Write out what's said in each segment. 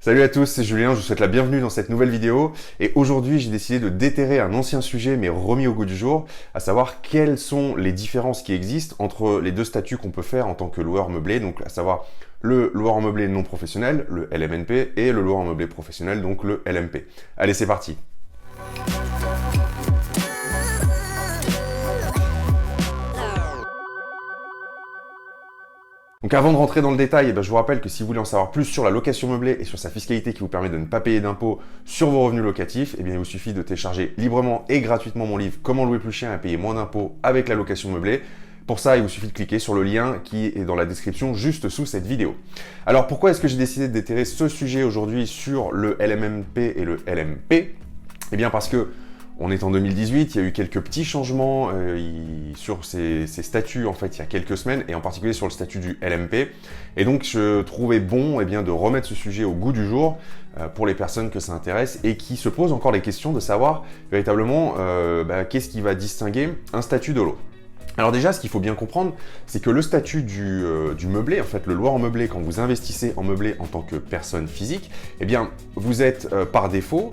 Salut à tous, c'est Julien, je vous souhaite la bienvenue dans cette nouvelle vidéo. Et aujourd'hui, j'ai décidé de déterrer un ancien sujet, mais remis au goût du jour, à savoir quelles sont les différences qui existent entre les deux statuts qu'on peut faire en tant que loueur meublé, donc à savoir le loueur en meublé non professionnel, le LMNP, et le loueur en meublé professionnel, donc le LMP. Allez, c'est parti! Donc avant de rentrer dans le détail, je vous rappelle que si vous voulez en savoir plus sur la location meublée et sur sa fiscalité qui vous permet de ne pas payer d'impôts sur vos revenus locatifs, il vous suffit de télécharger librement et gratuitement mon livre « Comment louer plus cher et payer moins d'impôts avec la location meublée ». Pour ça, il vous suffit de cliquer sur le lien qui est dans la description juste sous cette vidéo. Alors pourquoi est-ce que j'ai décidé de déterrer ce sujet aujourd'hui sur le LMNP et le LMP? Eh bien parce que on est en 2018, il y a eu quelques petits changements sur ces statuts en fait il y a quelques semaines et en particulier sur le statut du LMP. Et donc je trouvais bon de remettre ce sujet au goût du jour pour les personnes que ça intéresse et qui se posent encore les questions de savoir véritablement qu'est-ce qui va distinguer un statut de l'autre. Alors déjà, ce qu'il faut bien comprendre, c'est que le statut du meublé, en fait le loueur en meublé, quand vous investissez en meublé en tant que personne physique, eh bien vous êtes par défaut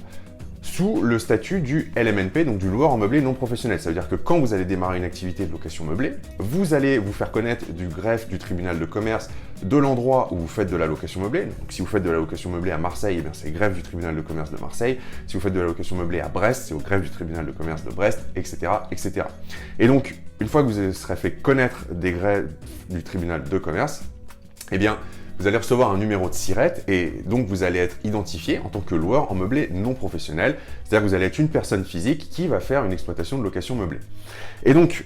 sous le statut du LMNP, donc du loueur en meublé non professionnel. Ça veut dire que quand vous allez démarrer une activité de location meublée, vous allez vous faire connaître du greffe du tribunal de commerce de l'endroit où vous faites de la location meublée. Donc si vous faites de la location meublée à Marseille, c'est greffe du tribunal de commerce de Marseille. Si vous faites de la location meublée à Brest, c'est au greffe du tribunal de commerce de Brest, etc., etc. Et donc, une fois que vous serez fait connaître des greffes du tribunal de commerce, eh bien, vous allez recevoir un numéro de SIRET et donc vous allez être identifié en tant que loueur en meublé non professionnel. C'est-à-dire que vous allez être une personne physique qui va faire une exploitation de location meublée. Et donc,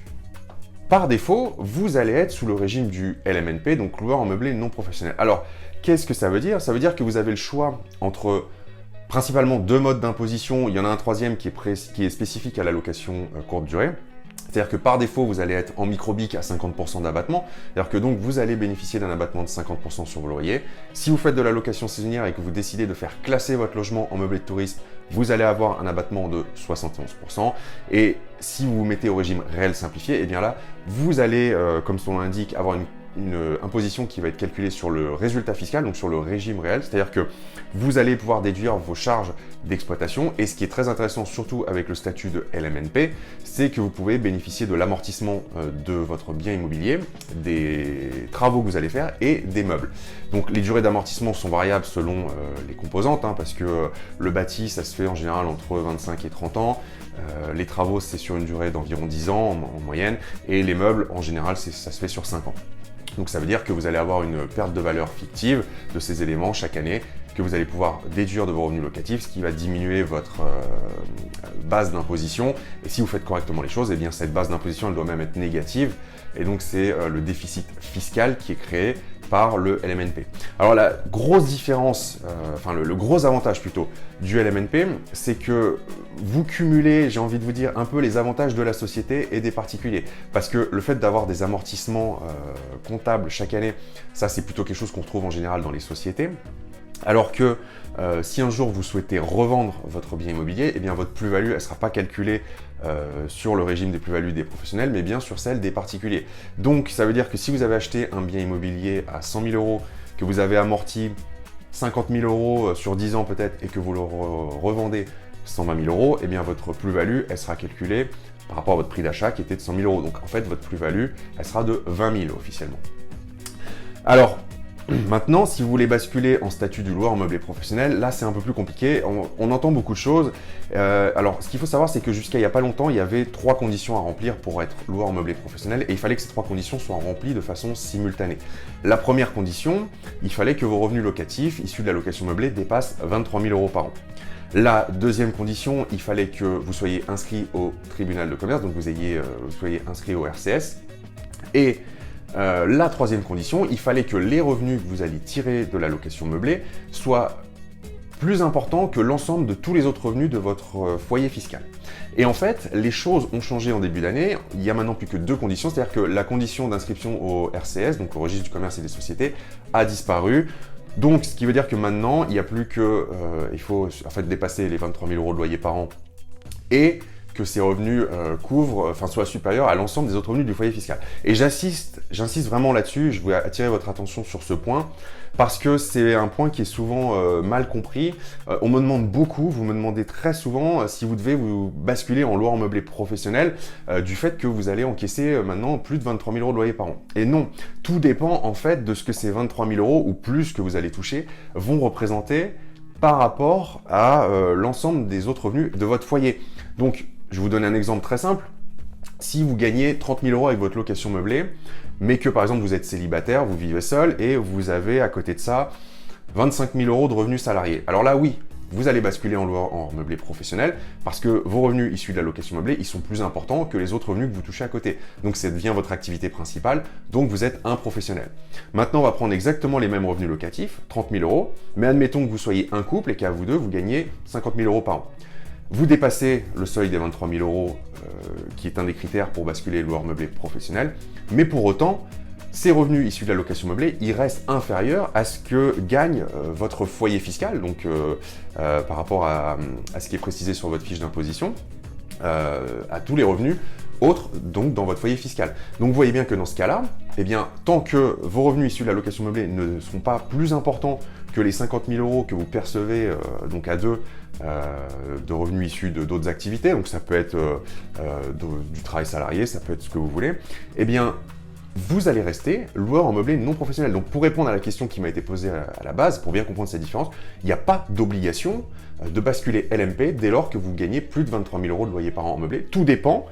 par défaut, vous allez être sous le régime du LMNP, donc loueur en meublé non professionnel. Alors, qu'est-ce que ça veut dire? Ça veut dire que vous avez le choix entre principalement deux modes d'imposition. Il y en a un troisième qui est spécifique à la location courte durée. C'est-à-dire que par défaut, vous allez être en micro-BIC à 50% d'abattement. C'est-à-dire que donc vous allez bénéficier d'un abattement de 50% sur vos loyers. Si vous faites de la location saisonnière et que vous décidez de faire classer votre logement en meublé de tourisme, vous allez avoir un abattement de 71%. Et si vous vous mettez au régime réel simplifié, eh bien là, vous allez, comme son nom l'indique, avoir une imposition qui va être calculée sur le résultat fiscal, donc sur le régime réel, c'est-à-dire que vous allez pouvoir déduire vos charges d'exploitation et ce qui est très intéressant surtout avec le statut de LMNP, c'est que vous pouvez bénéficier de l'amortissement de votre bien immobilier, des travaux que vous allez faire et des meubles. Donc les durées d'amortissement sont variables selon les composantes, parce que le bâti ça se fait en général entre 25 et 30 ans, les travaux c'est sur une durée d'environ 10 ans en moyenne et les meubles en général ça se fait sur 5 ans. Donc ça veut dire que vous allez avoir une perte de valeur fictive de ces éléments chaque année que vous allez pouvoir déduire de vos revenus locatifs, ce qui va diminuer votre base d'imposition. Et si vous faites correctement les choses, eh bien cette base d'imposition elle doit même être négative. Et donc c'est le déficit fiscal qui est créé par le LMNP. Alors la grosse différence, le gros avantage plutôt du LMNP, c'est que vous cumulez, j'ai envie de vous dire, un peu les avantages de la société et des particuliers. Parce que le fait d'avoir des amortissements comptables chaque année, ça c'est plutôt quelque chose qu'on retrouve en général dans les sociétés. Alors que si un jour vous souhaitez revendre votre bien immobilier, eh bien votre plus-value, elle ne sera pas calculée sur le régime des plus-values des professionnels, mais bien sur celle des particuliers. Donc ça veut dire que si vous avez acheté un bien immobilier à 100 000 €, que vous avez amorti 50 000 € sur 10 ans peut-être, et que vous le revendez 120 000 €, eh bien votre plus-value, elle sera calculée par rapport à votre prix d'achat qui était de 100 000 €. Donc en fait, votre plus-value, elle sera de 20 000 officiellement. Alors, maintenant, si vous voulez basculer en statut du loueur en meublé professionnel, là c'est un peu plus compliqué, on entend beaucoup de choses. Alors ce qu'il faut savoir, c'est que jusqu'à il n'y a pas longtemps, il y avait 3 conditions à remplir pour être loueur en meublé professionnel et il fallait que ces 3 conditions soient remplies de façon simultanée. La première condition, il fallait que vos revenus locatifs issus de la location meublée dépassent 23 000 € par an. La deuxième condition, il fallait que vous soyez inscrit au tribunal de commerce, donc vous soyez inscrit au RCS. Et la troisième condition, il fallait que les revenus que vous alliez tirer de la location meublée soient plus importants que l'ensemble de tous les autres revenus de votre foyer fiscal. Et en fait, les choses ont changé en début d'année. Il y a maintenant plus que 2 conditions, c'est-à-dire que la condition d'inscription au RCS, donc au registre du commerce et des sociétés, a disparu. Donc, ce qui veut dire que maintenant, il n'y a plus que, il faut en fait dépasser les 23 000 € de loyer par an et que ces revenus soient supérieurs à l'ensemble des autres revenus du foyer fiscal. Et j'insiste vraiment là-dessus, je voulais attirer votre attention sur ce point, parce que c'est un point qui est souvent mal compris. On me demande beaucoup, vous me demandez très souvent si vous devez vous basculer en loueur meublé professionnel du fait que vous allez encaisser maintenant plus de 23 000 € de loyer par an. Et non, tout dépend en fait de ce que ces 23 000 € ou plus que vous allez toucher vont représenter par rapport à l'ensemble des autres revenus de votre foyer. Donc, je vais vous donner un exemple très simple. Si vous gagnez 30 000 € avec votre location meublée, mais que par exemple vous êtes célibataire, vous vivez seul et vous avez à côté de ça 25 000 € de revenus salariés. Alors là, oui, vous allez basculer en meublé professionnel parce que vos revenus issus de la location meublée, ils sont plus importants que les autres revenus que vous touchez à côté. Donc ça devient votre activité principale, donc vous êtes un professionnel. Maintenant, on va prendre exactement les mêmes revenus locatifs, 30 000 €, mais admettons que vous soyez un couple et qu'à vous deux, vous gagnez 50 000 € par an. Vous dépassez le seuil des 23 000 € qui est un des critères pour basculer le loueur meublé professionnel, mais pour autant, ces revenus issus de la location meublée, ils restent inférieurs à ce que gagne votre foyer fiscal, donc par rapport à ce qui est précisé sur votre fiche d'imposition, à tous les revenus autres donc dans votre foyer fiscal. Donc vous voyez bien que dans ce cas-là, eh bien, tant que vos revenus issus de la location meublée ne sont pas plus importants que les 50 000 € que vous percevez donc à deux de revenus issus d'autres activités, donc ça peut être du travail salarié, ça peut être ce que vous voulez, eh bien vous allez rester loueur en meublé non professionnel. Donc pour répondre à la question qui m'a été posée à la base, pour bien comprendre cette différence, il n'y a pas d'obligation de basculer LMP dès lors que vous gagnez plus de 23 000 € de loyer par an en meublé. Tout dépend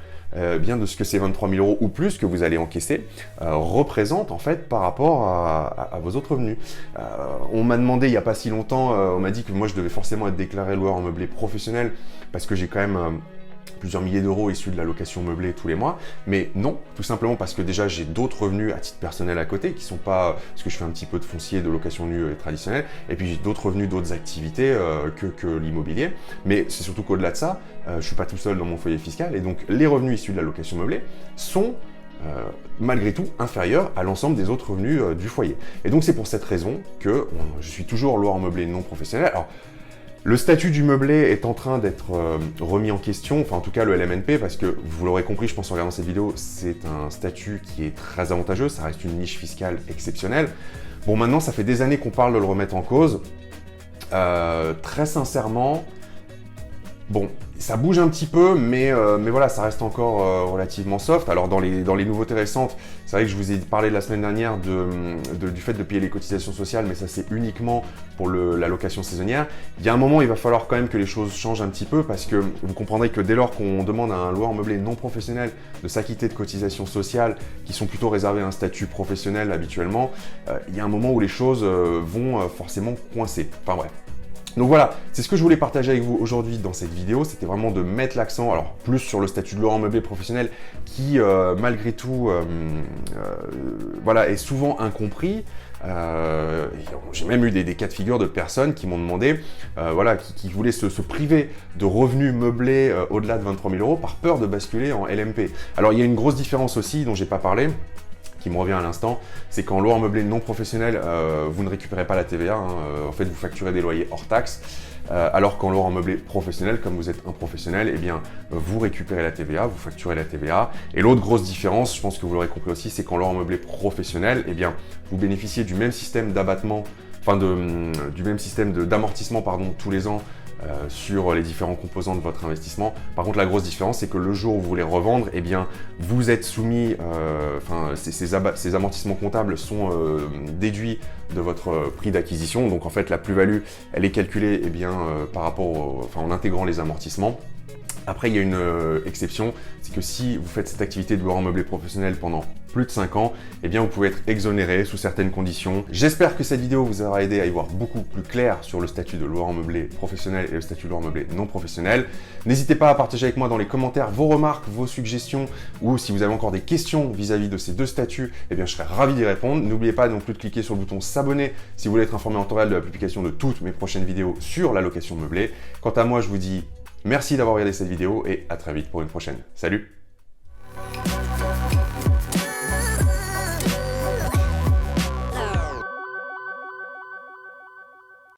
bien de ce que ces 23 000 € ou plus que vous allez encaisser représentent en fait par rapport à vos autres revenus. On m'a demandé il n'y a pas si longtemps, on m'a dit que moi je devais forcément être déclaré loueur en meublé professionnel parce que j'ai quand même plusieurs milliers d'euros issus de la location meublée tous les mois, mais non, tout simplement parce que déjà j'ai d'autres revenus à titre personnel à côté qui sont pas, parce que je fais un petit peu de foncier, de location nue et traditionnelle, et puis j'ai d'autres revenus d'autres activités que l'immobilier, mais c'est surtout qu'au-delà de ça, je suis pas tout seul dans mon foyer fiscal, et donc les revenus issus de la location meublée sont malgré tout inférieurs à l'ensemble des autres revenus du foyer. Et donc c'est pour cette raison que je suis toujours loueur en meublé non professionnel. Alors, le statut du meublé est en train d'être remis en question, enfin en tout cas le LMNP, parce que vous l'aurez compris, je pense en regardant cette vidéo, c'est un statut qui est très avantageux, ça reste une niche fiscale exceptionnelle. Bon, maintenant, ça fait des années qu'on parle de le remettre en cause. Très sincèrement, bon, ça bouge un petit peu, mais voilà, ça reste encore relativement soft. Alors dans les nouveautés récentes, c'est vrai que je vous ai parlé la semaine dernière du fait de payer les cotisations sociales, mais ça c'est uniquement pour la location saisonnière. Il y a un moment, il va falloir quand même que les choses changent un petit peu, parce que vous comprendrez que dès lors qu'on demande à un loueur meublé non professionnel de s'acquitter de cotisations sociales qui sont plutôt réservées à un statut professionnel habituellement, il y a un moment où les choses vont forcément coincer. Enfin bref. Donc voilà, c'est ce que je voulais partager avec vous aujourd'hui dans cette vidéo, c'était vraiment de mettre l'accent, alors plus sur le statut de loueur meublé professionnel qui malgré tout voilà, est souvent incompris. J'ai même eu des cas de figure de personnes qui m'ont demandé, voilà, qui voulaient se priver de revenus meublés au-delà de 23 000 € par peur de basculer en LMP. Alors il y a une grosse différence aussi dont j'ai pas parlé, qui me revient à l'instant, c'est qu'en loueur meublé non professionnel, vous ne récupérez pas la TVA, hein, en fait vous facturez des loyers hors taxe, alors qu'en loueur meublé professionnel, comme vous êtes un professionnel, eh bien vous récupérez la TVA, vous facturez la TVA. Et l'autre grosse différence, je pense que vous l'aurez compris aussi, c'est qu'en loueur meublé professionnel, eh bien vous bénéficiez du même système d'abattement, enfin du même système d'amortissement pardon, tous les ans, sur les différents composants de votre investissement. Par contre, la grosse différence, c'est que le jour où vous voulez revendre, eh bien, vous êtes soumis, ces amortissements comptables sont déduits de votre prix d'acquisition. Donc, en fait, la plus-value, elle est calculée eh bien, par rapport en intégrant les amortissements. Après, il y a une exception, c'est que si vous faites cette activité de loueur en meublé professionnel pendant plus de 5 ans, eh bien vous pouvez être exonéré sous certaines conditions. J'espère que cette vidéo vous aura aidé à y voir beaucoup plus clair sur le statut de loueur en meublé professionnel et le statut de loueur en meublé non professionnel. N'hésitez pas à partager avec moi dans les commentaires vos remarques, vos suggestions, ou si vous avez encore des questions vis-à-vis de ces deux statuts, eh bien je serai ravi d'y répondre. N'oubliez pas non plus de cliquer sur le bouton s'abonner si vous voulez être informé en temps réel de la publication de toutes mes prochaines vidéos sur la location meublée. Quant à moi, je vous dis merci d'avoir regardé cette vidéo et à très vite pour une prochaine. Salut!